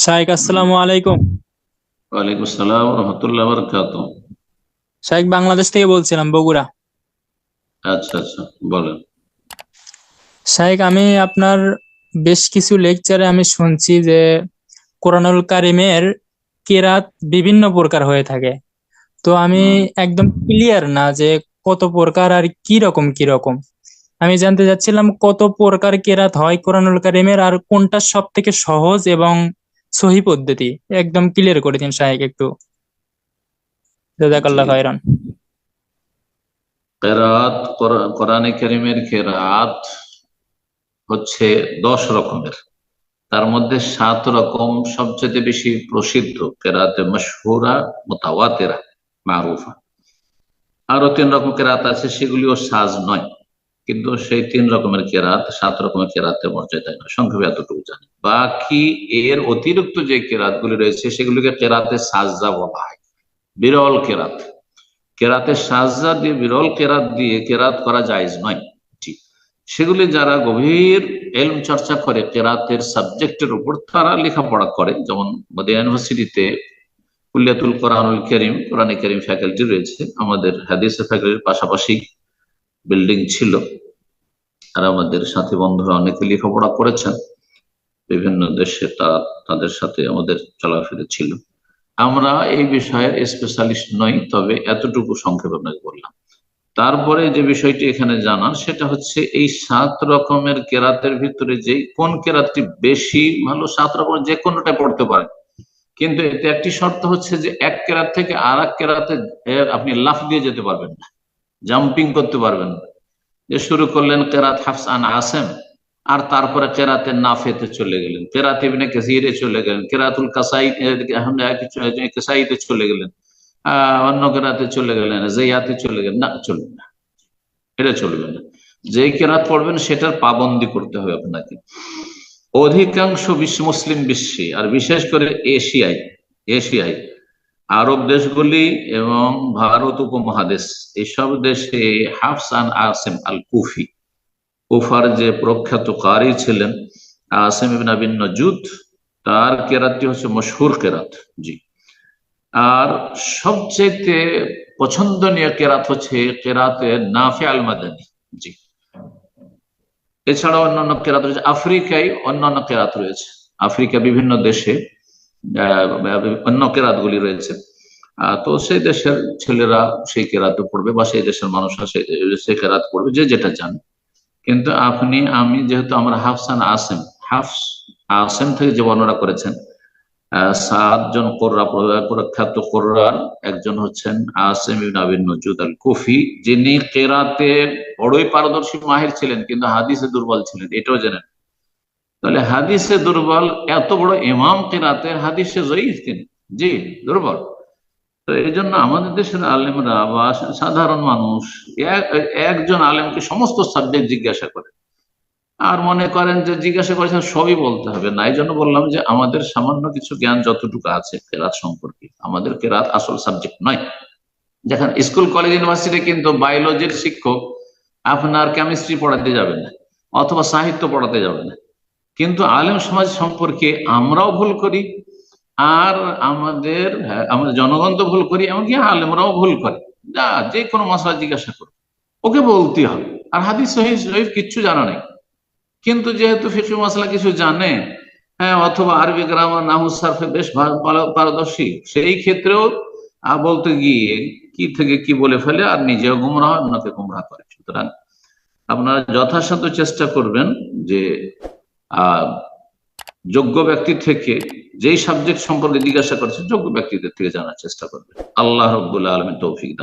শাইখ, আসসালামু আলাইকুম। ওয়ালাইকুম আসসালাম রহমতুল্লাহ বারাকাতুহু। শাইখ, বাংলাদেশ থেকে বলছিলাম, বগুড়া। আচ্ছা আচ্ছা, বলেন। শাইখ, আমি আপনার বেশ কিছু লেকচারে আমি শুনছি যে কোরআনুল কারিমের কেরাত বিভিন্ন প্রকার হয়ে থাকে। তো আমি হুম। একদম ক্লিয়ার না যে কত প্রকার আর কি রকম কি রকম। আমি জানতে চাচ্ছিলাম কত প্রকার কেরাত হয় কোরআনুল কারিমের, আর কোনটা সব থেকে সহজ এবং সহি পদ্ধতি। একদম ক্লিয়ার করে দিন শাইখ একটু। জি জাযাকাল্লাহ জি। খায়রান। কেরাত, কোরআনে কারীমের কেরাত হচ্ছে 10 রকমের। তার মধ্যে 7 রকম সবচেয়ে বেশি প্রসিদ্ধ কেরাতে মাশহুরা, মুতাওয়াতিরা, মারুফা। আরো 3 রকম কেরাত আছে, সেগুলিও সাজ নয়, কিন্তু সেই 3 রকমের কেরাত 7 রকমের কেরাতের মর্যাদায় নয়। সংক্ষেপে এতটুকু জানি। বাকি এর অতিরিক্ত যে কেরাত গুলি রয়েছে সেগুলিকে কেরাতে সাজদা বলা হয়। বিরল কেরাত, কেরাতে সাজদা দিয়ে, বিরল কেরাত দিয়ে কেরাত করা জায়েজ নয়। ঠিক, সেগুলি যারা গভীর এলম চর্চা করে কেরাতের সাবজেক্টের উপর, তারা লেখাপড়া করে। যেমন মদিনা ইউনিভার্সিটিতে কুল্লিয়াতুল কোরআনুল কারীম, কোরআনে কারীম ফ্যাকাল্টি রয়েছে। আমাদের হাদিসের ফ্যাকাল্টির পাশাপাশি বিল্ডিং ছিল। আর আমাদের সাথী বন্ধুরা অনেকে লেখাপড়া করেছেন বিভিন্ন দেশে, তাদের সাথে আমাদের চলাফেরা ছিল। আমরা এই বিষয়ের স্পেশালিস্ট নই, তবে এতটুকু সংক্ষেপে আপনাকে বললাম। তারপরে যে বিষয়টি এখানে জানার, সেটা হচ্ছে এই 7 রকমের কেরাতের ভিতরে যে কোন কেরাতটি বেশি ভালো। 7 রকমের যে কোনোটা পড়তে পারেন, কিন্তু এতে একটি শর্ত হচ্ছে যে এক কেরাত থেকে আর এক কেরাতে আপনি লাফ দিয়ে যেতে পারবেন না, জাম্পিং করতে পারবেন না। যে শুরু করলেন কেরাত হাফস আন আসেম, আর তারপরে কেরাতে নাফেতে চলে গেলেন, কেরাত ইবনে কাসিরে চলে গেলেন, কেরাতুল কাসাই কাসাইতে চলে গেলেন, অন্য কেরাতে চলে গেলেন, জাইয়াতে চলে গেলেন, না, চলবে না। এটা চলবে না। যে কেরাত পড়বেন সেটার পাবন্দি করতে হবে আপনাকে। অধিকাংশ মুসলিম বিশ্বে, আর বিশেষ করে এশিয়ায়, এশিয়ায় আরব দেশগুলি এবং ভারত উপমহাদেশ, এসব দেশে হাফস আন আসেম আল কুফি, কুফার যে প্রখ্যাত কারি ছিলেন আসেম ইবনে আবি নজুদ, তার কেরাতটি হচ্ছে মশহুর কেরাত। জি। আর সবচেয়ে পছন্দনীয় কেরাত হচ্ছে কেরাতে নাফি আল মাদানী। জি। এছাড়াও অন্যান্য কেরাত রয়েছে, আফ্রিকায় অন্যান্য কেরাত রয়েছে। আফ্রিকা বিভিন্ন দেশে আহ, অন্য কেরাত গুলি রয়েছে। তো সেই দেশের ছেলেরা সেই কেরাতে পড়বে, বা সেই দেশের মানুষরা সেই কেরাত পড়বে, যে যেটা জানে। কিন্তু আপনি আমি যেহেতু আমরা হাফসান আসেম, হাফস আসেম থেকে যে বর্ণনা করেছেন, 7 জন কোর্রা, প্রখ্যাত কোর্রার একজন হচ্ছেন আসেম ইবনে আবি নজুদ আল কুফি, যিনি কেরাতে বড়ই পারদর্শী মাহির ছিলেন, কিন্তু হাদিসে দুর্বল ছিলেন, এটাও জানেন। তাহলে হাদিসে দুর্বল এত বড় ইমাম, কেরাতের হাদিসে জয়ীফ তিনি। জি, দুর্বল। তো এই জন্য আমাদের দেশের আলেমরা বা সাধারণ মানুষ একজন আলেমকে সমস্ত সাবজেক্ট জিজ্ঞাসা করে, আর মনে করেন যে জিজ্ঞাসা করেছেন সবই বলতে হবে। না, এই জন্য বললাম যে আমাদের সামান্য কিছু জ্ঞান যতটুকু আছে কেরাত সম্পর্কে, আমাদের কেরাত আসল সাবজেক্ট নয়। যেখানে স্কুল কলেজ ইউনিভার্সিটি কিন্তু বায়োলজির শিক্ষক আপনার কেমিস্ট্রি পড়াতে যাবে না, অথবা সাহিত্য পড়াতে যাবে না। কিন্তু আলেম সমাজ সম্পর্কে আমরাও ভুল করি, আর আমাদের জনগণ তো ভুল করি, এমনকি আলেমরাও ভুল করে। যা যে কোনো মশলা জিজ্ঞাসা করো, ওকে বলতে হবে। আর হাদিস সহিহ জয়ীফ কিচ্ছু জানা নেই, কিন্তু যেহেতু ফিকহ মাসলা কিছু জানে, হ্যাঁ, অথবা আরবি গ্রামার নাহু সারফে বেশ পারদর্শী, সেই ক্ষেত্রেও বলতে গিয়ে কি থেকে কি বলে ফেলে, আর নিজেও গুমরাহ হয়, অন্যকে গুমরাহ করে। সুতরাং আপনারা যথাসাধ্য চেষ্টা করবেন যে আহ যোগ্য ব্যক্তি থেকে, যেই সাবজেক্ট সম্পর্কে জিজ্ঞাসা করছে, যোগ্য ব্যক্তিদের থেকে জানার চেষ্টা করবেন। আল্লাহ রব্বুল আলমীর তৌফিক দান।